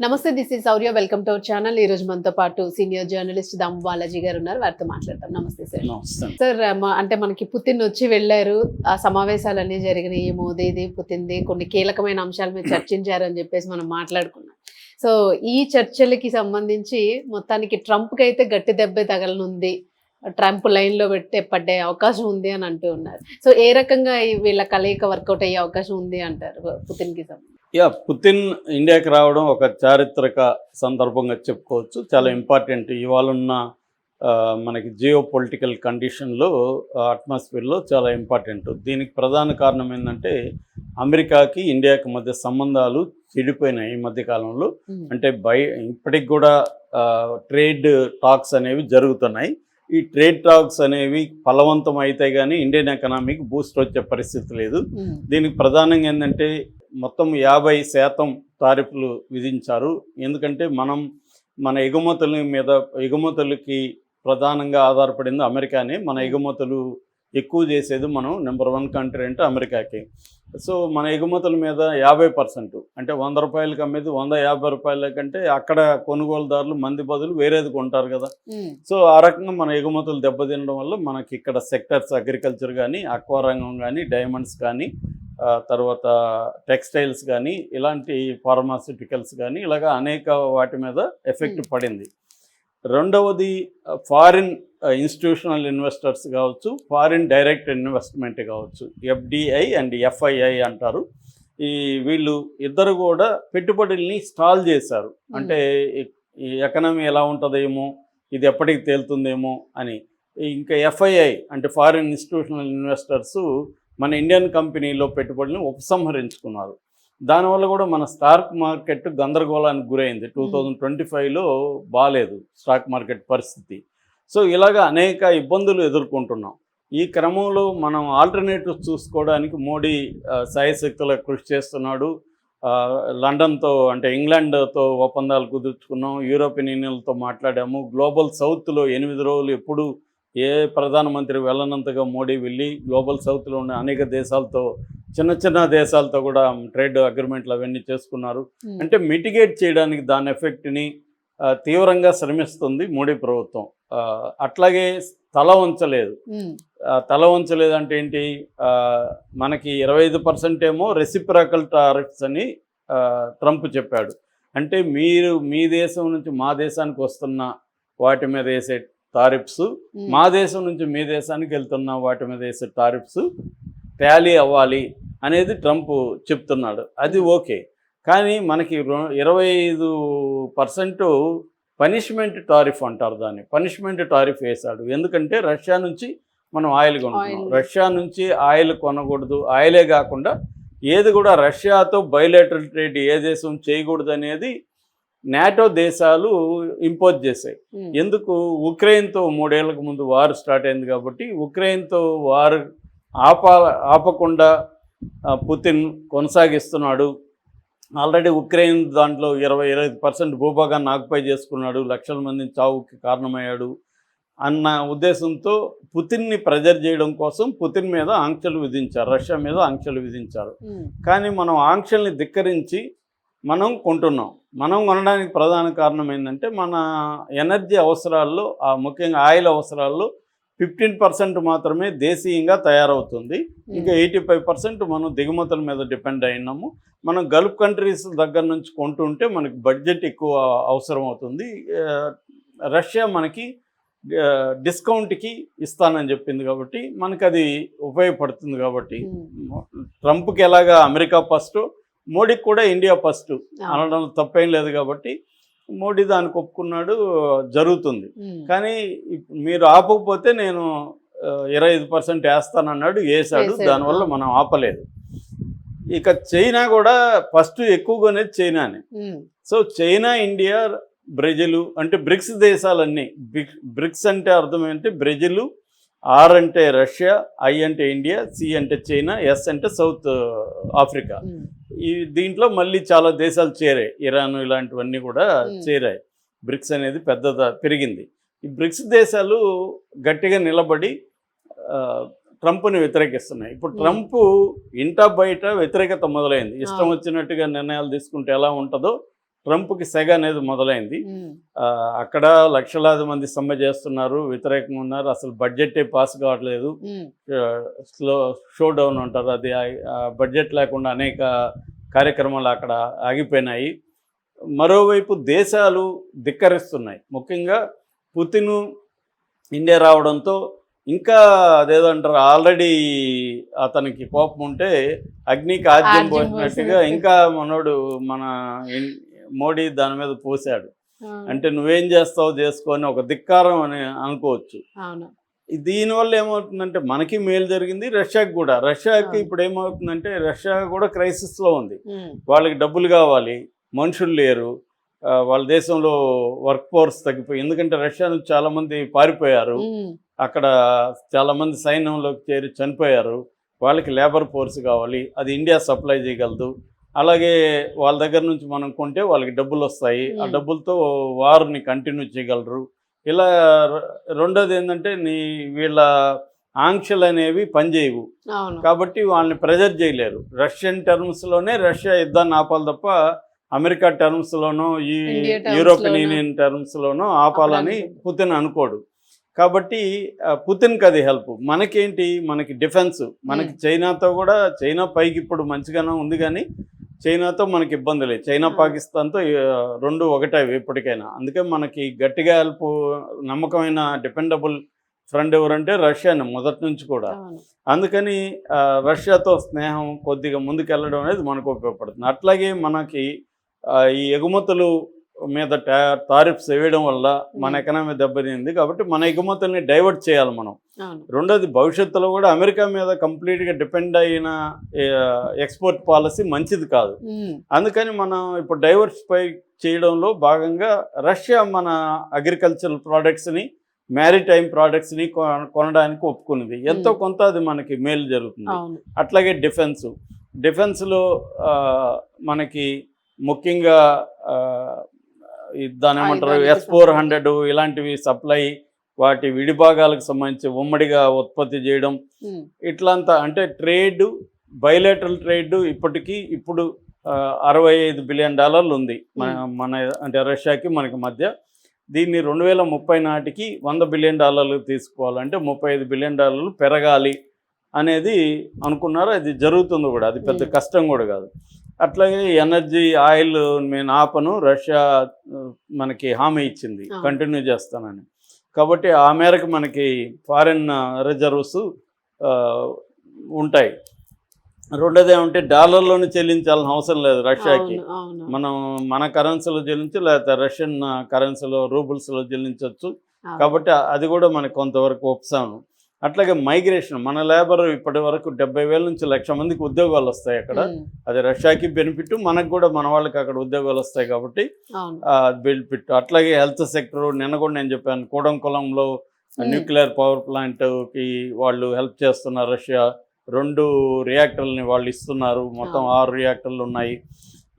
నమస్తే, this is Sourya. Welcome to our channel. ఈ రోజు మనతో పాటు సీనియర్ జర్నలిస్ట్ దాము బాలాజీ గారు ఉన్నారు. వారితో మాట్లాడతాం. నమస్తే సార్. సార్, అంటే మనకి పుతిన్ వచ్చి వెళ్ళారు, ఆ సమావేశాలన్నీ జరిగినాయి, మోదీది పుతిన్ది కొన్ని కీలకమైన అంశాల మీద చర్చించారు అని చెప్పేసి మనం మాట్లాడుకున్నాం. సో ఈ చర్చలకి సంబంధించి మొత్తానికి ట్రంప్కి అయితే గట్టి దెబ్బే తగలనుంది, ట్రంప్ లైన్లో పడ్డే అవకాశం ఉంది అని అంటూ ఉన్నారు. సో ఏ రకంగా వీళ్ళ కలయిక వర్కౌట్ అయ్యే అవకాశం ఉంది అంటారు పుతిన్కి సంబంధించి? పుతిన్ ఇండియాకి రావడం ఒక చారిత్రక సందర్భంగా చెప్పుకోవచ్చు. చాలా ఇంపార్టెంట్. ఇవాళ ఉన్న మనకి జియో పొలిటికల్ కండిషన్లో, అట్మాస్ఫియర్లో చాలా ఇంపార్టెంట్. దీనికి ప్రధాన కారణం ఏంటంటే అమెరికాకి ఇండియాకి మధ్య సంబంధాలు చెడిపోయినాయి ఈ మధ్య కాలంలో. అంటే ఇప్పటికి కూడా ట్రేడ్ టాక్స్ అనేవి జరుగుతున్నాయి. ఈ ట్రేడ్ టాక్స్ అనేవి ఫలవంతం అయితే కానీ ఇండియన్ ఎకనామీకి బూస్ట్ వచ్చే పరిస్థితి లేదు. దీనికి ప్రధానంగా ఏంటంటే మొత్తం 50% టారిఫ్లు విధించారు. ఎందుకంటే మన ఎగుమతులకి ప్రధానంగా ఆధారపడింది అమెరికానే. మన ఎగుమతులు ఎక్కువ చేసేది మనం నెంబర్ 1 కంట్రీ అంటే అమెరికాకి. సో మన ఎగుమతుల మీద 50%, అంటే 100 రూపాయలకి అమ్మేది 150 రూపాయల కంటే అక్కడ కొనుగోలుదారులు మంది బదులు వేరేది కొంటారు కదా. సో ఆ రకంగా మన ఎగుమతులు దెబ్బతినడం వల్ల మనకి ఇక్కడ సెక్టర్స్ అగ్రికల్చర్ కానీ, అక్వా రంగం కానీ, డైమండ్స్ కానీ, తర్వాత టెక్స్టైల్స్ కానీ, ఇలాంటి ఫార్మాస్యూటికల్స్ కానీ, ఇలాగా అనేక వాటి మీద ఎఫెక్ట్ పడింది. రెండవది ఫారిన్ ఇన్స్టిట్యూషనల్ ఇన్వెస్టర్స్ కావచ్చు, ఫారిన్ డైరెక్ట్ ఇన్వెస్ట్మెంట్ కావచ్చు, ఎఫ్డిఐ అండ్ ఎఫ్ఐఐ అంటారు. వీళ్ళు ఇద్దరు కూడా పెట్టుబడుల్ని స్టాల్ చేశారు. అంటే ఈ ఎకనామీ ఎలా ఉంటుందేమో, ఇది ఎప్పటికి తేలుతుందేమో అని. ఇంకా ఎఫ్ఐఐ అంటే ఫారిన్ ఇన్స్టిట్యూషనల్ ఇన్వెస్టర్స్ మన ఇండియన్ కంపెనీలో పెట్టుబడులను ఉపసంహరించుకున్నారు. దానివల్ల కూడా మన స్టాక్ మార్కెట్ గందరగోళానికి గురైంది. 2025లో బాగాలేదు స్టాక్ మార్కెట్ పరిస్థితి. సో ఇలాగ అనేక ఇబ్బందులు ఎదుర్కొంటున్నాం. ఈ క్రమంలో మనం ఆల్టర్నేటివ్స్ చూసుకోవడానికి మోడీ శాయశక్తుల కృషి చేస్తున్నాడు. లండన్తో అంటే ఇంగ్లాండ్తో ఒప్పందాలు కుదుర్చుకున్నాం, యూరోపియన్ యూనియన్తో మాట్లాడాము. గ్లోబల్ సౌత్లో 8 రోజులు ఎప్పుడు ఏ ప్రధానమంత్రి వెళ్ళనంతగా మోడీ వెళ్ళి గ్లోబల్ సౌత్లో ఉన్న అనేక దేశాలతో, చిన్న దేశాలతో కూడా ట్రేడ్ అగ్రిమెంట్లు అవన్నీ చేసుకున్నారు. అంటే మిటిగేట్ చేయడానికి దాని ఎఫెక్ట్ని తీవ్రంగా శ్రమిస్తుంది మోడీ ప్రభుత్వం. అట్లాగే తల వంచలేదు అంటే ఏంటి, మనకి 25% ఏమో రెసిప్రాకల్ టారిఫ్స్ అని ట్రంప్ చెప్పాడు. అంటే మీరు మీ దేశం నుంచి మా దేశానికి వస్తున్న వాటి మీద వేసే టారిఫ్స్, మా దేశం నుంచి మీ దేశానికి వెళ్తున్న వాటి మీద వేసే టారిఫ్స్ టాలీ అవ్వాలి అనేది ట్రంప్ చెప్తున్నాడు. అది ఓకే. కానీ మనకి 25% పనిష్మెంట్ టారిఫ్ అంటారు దాన్ని. పనిష్మెంట్ టారిఫ్ వేశాడు. ఎందుకంటే రష్యా నుంచి మనం ఆయిల్ కొనుక్కున్నాం. రష్యా నుంచి ఆయిల్ కొనకూడదు. ఆయిలే కాకుండా ఏది కూడా రష్యాతో బైలేటరల్ ట్రేడ్ ఏ దేశం చేయకూడదు అనేది నాటో దేశాలు ఇంపోజ్ చేశాయి. ఎందుకు? ఉక్రెయిన్తో 3 ఏళ్లకు ముందు వార్ స్టార్ట్ అయింది కాబట్టి ఉక్రెయిన్తో వార్ ఆపకుండా పుతిన్ కొనసాగిస్తున్నాడు. ఆల్రెడీ ఉక్రెయిన్ దాంట్లో 25% భూభాగాన్ని ఆక్యుపై చేసుకున్నాడు, లక్షల మందిని చావుకి కారణమయ్యాడు అన్న ఉద్దేశంతో పుతిన్ని ప్రెజర్ చేయడం కోసం పుతిన్ మీద ఆంక్షలు విధించారు, రష్యా మీద ఆంక్షలు విధించారు. కానీ మనం ఆంక్షల్ని ధిక్కరించి మనం కొంటున్నాం. మనం కొనడానికి ప్రధాన కారణం ఏంటంటే మన ఎనర్జీ అవసరాల్లో, ముఖ్యంగా ఆయిల్ అవసరాల్లో 15% మాత్రమే దేశీయంగా తయారవుతుంది. ఇంకా 85% మనం దిగుమతుల మీద డిపెండ్ అయినాము. మనం గల్ఫ్ కంట్రీస్ దగ్గర నుంచి కొంటుంటే మనకి బడ్జెట్ ఎక్కువ అవసరం అవుతుంది. రష్యా మనకి డిస్కౌంట్కి ఇస్తానని చెప్పింది కాబట్టి మనకు అది ఉపయోగపడుతుంది. కాబట్టి ట్రంప్కి ఎలాగా అమెరికా ఫస్ట్, మోడీకి కూడా ఇండియా ఫస్ట్ అనడం తప్పేం లేదు. కాబట్టి మోడీ దానికి ఒప్పుకున్నాడు, జరుగుతుంది. కానీ మీరు ఆపకపోతే నేను 25% వేస్తానన్నాడు, వేసాడు. దానివల్ల మనం ఆపలేదు. ఇక చైనా కూడా ఫస్ట్ ఎక్కువ కొనేది చైనానే. సో చైనా, ఇండియా, బ్రెజిల్ అంటే బ్రిక్స్ దేశాలన్నీ. బ్రిక్స్ అంటే అర్థం ఏంటంటే బ్రెజిల్, ఆర్ అంటే రష్యా, ఐ అంటే ఇండియా, సి అంటే చైనా, ఎస్ అంటే సౌత్ ఆఫ్రికా. దీంట్లో మళ్ళీ చాలా దేశాలు చేరాయి, ఇరాన్ ఇలాంటివన్నీ కూడా చేరాయి. బ్రిక్స్ అనేది పెరిగింది. ఈ బ్రిక్స్ దేశాలు గట్టిగా నిలబడి ట్రంప్ని వ్యతిరేకిస్తున్నాయి. ఇప్పుడు ట్రంప్ ఇంట బయట వ్యతిరేకత మొదలైంది. ఇష్టం వచ్చినట్టుగా నిర్ణయాలు తీసుకుంటే ఎలా ఉంటుందో ట్రంప్కి సెగ అనేది మొదలైంది. అక్కడ లక్షలాది మంది సమ్మె చేస్తున్నారు, వ్యతిరేకంగా ఉన్నారు, అసలు బడ్జెటే పాస్ కావట్లేదు, షో డౌన్ అంటారు, అది బడ్జెట్ లేకుండా అనేక కార్యక్రమాలు అక్కడ ఆగిపోయినాయి. మరోవైపు దేశాలు ధిక్కరిస్తున్నాయి. ముఖ్యంగా పుతిన్ ఇండియా రావడంతో ఇంకా అదేదో అంటారు, ఆల్రెడీ అతనికి కోపం ఉంటే అగ్నికి ఆజ్యం పోసినట్టుగా ఇంకా మన మోడీ దాని మీద పోసాడు. అంటే నువ్వేం చేస్తావు చేసుకొని ఒక ధిక్కారం అని అనుకోవచ్చు. దీనివల్ల ఏమవుతుందంటే మనకి మేలు జరిగింది, రష్యాకి కూడా. రష్యాకి ఇప్పుడు ఏమవుతుందంటే రష్యా కూడా క్రైసిస్లో ఉంది. వాళ్ళకి డబ్బులు కావాలి, మనుషులు లేరు, వాళ్ళ దేశంలో వర్క్ ఫోర్స్ తగ్గిపోయి, ఎందుకంటే రష్యా నుంచి చాలామంది పారిపోయారు, అక్కడ చాలామంది సైన్యంలోకి చేరి చనిపోయారు, వాళ్ళకి లేబర్ ఫోర్స్ కావాలి, అది ఇండియా సప్లై చేయగలదు. అలాగే వాళ్ళ దగ్గర నుంచి మనం కొంటే వాళ్ళకి డబ్బులు వస్తాయి, ఆ డబ్బులతో వార్ని కంటిన్యూ చేయగలరు. ఇలా రెండోది ఏంటంటే వీళ్ళ ఆంక్షలు అనేవి పనిచేయవు, కాబట్టి వాళ్ళని ప్రెజర్ చేయలేరు. రష్యన్ టర్మ్స్లోనే రష్యా యుద్ధాన్ని ఆపాలి తప్ప అమెరికా టర్మ్స్లోనో ఈ యూరోపియన్ యూనియన్ టర్మ్స్లోనో ఆపాలని పుతిన్ అనుకోడు. కాబట్టి పుతిన్కి అది హెల్ప్. మనకేంటి, మనకి డిఫెన్స్, మనకి చైనాతో కూడా, చైనా పైకి ఇప్పుడు మంచిగానే ఉంది కానీ చైనాతో మనకి ఇబ్బంది లేదు. చైనా పాకిస్తాన్తో రెండు ఒకటే ఎప్పటికైనా. అందుకే మనకి గట్టిగా హెల్ప్, నమ్మకమైన డిపెండబుల్ ఫ్రెండ్ ఎవరంటే రష్యాని మొదటి నుంచి కూడా. అందుకని రష్యాతో స్నేహం కొద్దిగా ముందుకెళ్ళడం అనేది మనకు ఉపయోగపడుతుంది. అట్లాగే మనకి ఈ ఎగుమతులు మీద టారిఫ్స్ వేయడం వల్ల మన ఎకనామీ దెబ్బతింది, కాబట్టి మన ఎగుమతుల్ని డైవర్ట్ చేయాలి మనం. రెండోది, భవిష్యత్తులో కూడా అమెరికా మీద కంప్లీట్గా డిపెండ్ అయిన ఎక్స్పోర్ట్ పాలసీ మంచిది కాదు. అందుకని మనం ఇప్పుడు డైవర్సిఫై చేయడంలో భాగంగా రష్యా మన అగ్రికల్చరల్ ప్రోడక్ట్స్ని, మ్యారిటైమ్ ప్రోడక్ట్స్ని కొనడానికి ఒప్పుకున్నది. ఎంతో కొంత అది మనకి మేలు జరుగుతుంది. అట్లాగే డిఫెన్స్లో మనకి ముఖ్యంగా దాని ఏమంటారు, S-400 ఇలాంటివి సప్లై, వాటి విడిభాగాలకు సంబంధించి ఉమ్మడిగా ఉత్పత్తి చేయడం, ఇట్లంతా. అంటే ట్రేడ్, బైలేటరల్ ట్రేడ్ ఇప్పుడు $65 బిలియన్ ఉంది మన అంటే రష్యాకి మనకి మధ్య. దీన్ని 2030 నాటికి $100 బిలియన్ తీసుకోవాలంటే $35 బిలియన్ పెరగాలి అనేది అనుకున్నారు. అది జరుగుతుంది కూడా, అది పెద్ద కష్టం కూడా కాదు. అట్లాగే ఎనర్జీ, ఆయిల్ నేను ఆపను, రష్యా మనకి హామీ ఇచ్చింది కంటిన్యూ చేస్తానని. కాబట్టి ఆ మేరకు మనకి ఫారెన్ రిజర్వ్స్ ఉంటాయి. రెండోది ఏమంటే డాలర్లోనే చెల్లించాల్సిన అవసరం లేదు రష్యాకి. మనం మన కరెన్సీలో చెల్లించి, లేకపోతే రష్యన్ కరెన్సీలో రూబుల్స్లో చెల్లించవచ్చు. కాబట్టి అది కూడా మనకు కొంతవరకు ఉపశమనం. అట్లాగే మైగ్రేషన్, మన లేబర్ ఇప్పటి వరకు 70,000 నుంచి 1,00,000 మందికి ఉద్యోగాలు వస్తాయి అక్కడ. అది రష్యాకి బెనిఫిట్, మనకు కూడా, మన వాళ్ళకి అక్కడ ఉద్యోగాలు వస్తాయి కాబట్టి బెనిఫిట్. అట్లాగే హెల్త్ సెక్టర్, నిన్న కూడా నేను చెప్పాను, కూడంకులంలో న్యూక్లియర్ పవర్ ప్లాంట్కి వాళ్ళు హెల్ప్ చేస్తున్నారు. రష్యా 2 రియాక్టర్లని వాళ్ళు ఇస్తున్నారు, మొత్తం 6 రియాక్టర్లు ఉన్నాయి.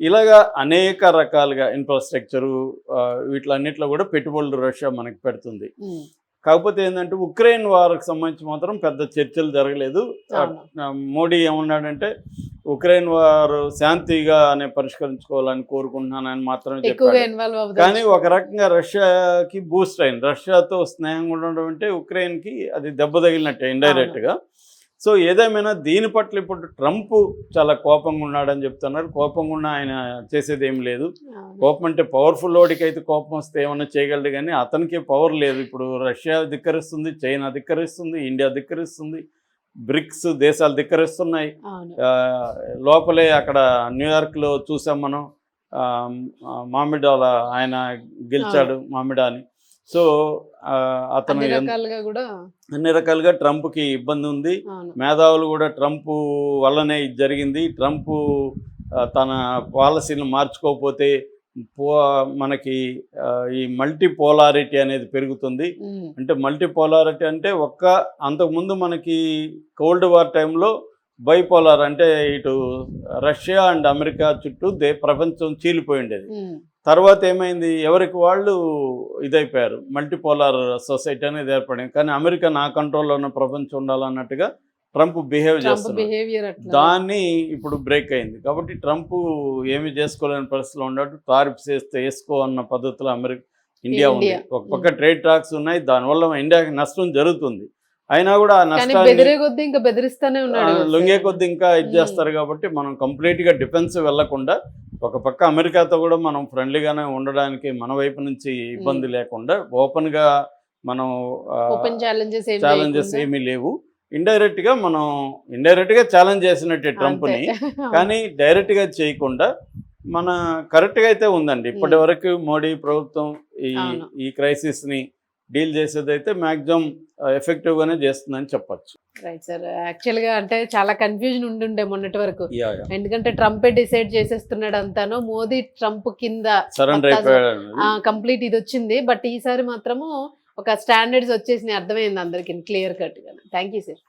ఇలాగా అనేక రకాలుగా ఇన్ఫ్రాస్ట్రక్చరు, వీటిలన్నిటిలో కూడా పెట్టుబడులు రష్యా మనకి పెడుతుంది. కాకపోతే ఏంటంటే ఉక్రెయిన్ వార్కి సంబంధించి మాత్రం పెద్ద చర్చలు జరగలేదు. మోడీ ఏమన్నాడంటే ఉక్రెయిన్ వారు శాంతిగానే పరిష్కరించుకోవాలని కోరుకుంటున్నానని మాత్రమే చెప్పాడు. కానీ ఒక రకంగా రష్యాకి బూస్ట్ అయింది. రష్యాతో స్నేహంగా ఉండడం అంటే ఉక్రెయిన్కి అది దెబ్బ తగిలినట్టే ఇండైరెక్ట్గా. సో ఏదేమైనా దీని పట్ల ఇప్పుడు ట్రంప్ చాలా కోపంగా ఉన్నాడని చెప్తున్నారు. కోపంగా ఉన్న ఆయన చేసేది ఏం లేదు. కోపం అంటే పవర్ఫుల్ వాడికి అయితే కోపం వస్తే ఏమన్నా చేయగలడు, కానీ అతనికి పవర్ లేదు. ఇప్పుడు రష్యా ధిక్కరిస్తుంది, చైనా ధిక్కరిస్తుంది, ఇండియా ధిక్కరిస్తుంది, బ్రిక్స్ దేశాలు ధిక్కరిస్తున్నాయి. లోపలే అక్కడ న్యూయార్క్లో చూసాం మనం, మామిడాల ఆయన గెలిచాడు, మామిడాని. సో అతను అన్ని రకాలుగా ట్రంప్కి ఇబ్బంది ఉంది. మేధావులు కూడా ట్రంప్ వల్లనే ఇది జరిగింది, ట్రంప్ తన పాలసీని మార్చుకోకపోతే మనకి ఈ మల్టీపోలారిటీ అనేది పెరుగుతుంది. అంటే మల్టీపోలారిటీ అంటే అంతకుముందు మనకి కోల్డ్ వార్ టైంలో బైపోలార్, అంటే ఇటు రష్యా అండ్ అమెరికా చుట్టూ ప్రపంచం చీలిపోయి ఉండేది. తర్వాత ఏమైంది, ఎవరికి వాళ్ళు ఇదైపోయారు, మల్టీపోలార్ సొసైటీ అనేది ఏర్పడింది. కానీ అమెరికా నా కంట్రోల్లో ఉన్న ప్రపంచం ఉండాలన్నట్టుగా ట్రంప్ బిహేవ్ ట్రంప్ చేస్తున్నాడు. బిహేవియర్ అట్లా. దాన్ని ఇప్పుడు బ్రేక్ అయింది కాబట్టి ట్రంప్ ఏమి చేసుకోలేని పరిస్థితిలో ఉన్నాడు. టారిఫ్స్ వేసుకో అన్న పద్ధతిలో ఇండియా ఉంది. ఒక పక్క ట్రేడ్ టాక్స్ ఉన్నాయి, దానివల్ల ఇండియాకి నష్టం జరుగుతుంది. అయినా కూడా ఆ కానీ నష్టాన్ని బెదిరే కొద్దీ ఇంకా బెదిరిస్తానే ఉన్నాడు కదా లొంగే సార్. కొద్ది ఇంకా ఇది చేస్తారు కాబట్టి మనం కంప్లీట్గా డిఫెన్స్ వెళ్లకుండా ఒక పక్క అమెరికాతో కూడా మనం ఫ్రెండ్లీగానే ఉండడానికి మన వైపు నుంచి ఇబ్బంది లేకుండా ఓపెన్గా మనం ఓపెన్ ఛాలెంజెస్ ఛాలెంజెస్ ఏమీ లేవు. ఇండైరెక్ట్గా ఛాలెంజ్ చేసినట్టే ట్రంప్ని, కానీ డైరెక్ట్గా చేయకుండా మన కరెక్ట్గా అయితే ఉందండి. ఇప్పటి వరకు మోడీ ప్రభుత్వం ఈ క్రైసిస్ని డీల్ చేసేదైతే మ్యాక్సిమం ఎఫెక్టివ్గానే చేస్తుందని చెప్పచ్చు. Right sir. యాక్చువల్గా అంటే చాలా కన్ఫ్యూజన్ ఉండుండే మొన్నటి వరకు, యా ఎందుకంటే ట్రంపే డిసైడ్ చేసేస్తున్నాడు అంతాను, మోదీ ట్రంప్ కింద సరెండర్ అయిపోయాడు. కంప్లీట్ ఇది వచ్చింది. బట్ ఈసారి మాత్రము ఒక స్టాండర్డ్స్ వచ్చేసినాయి, అర్థమైంది అందరికి క్లియర్ కట్ గా. Thank you sir.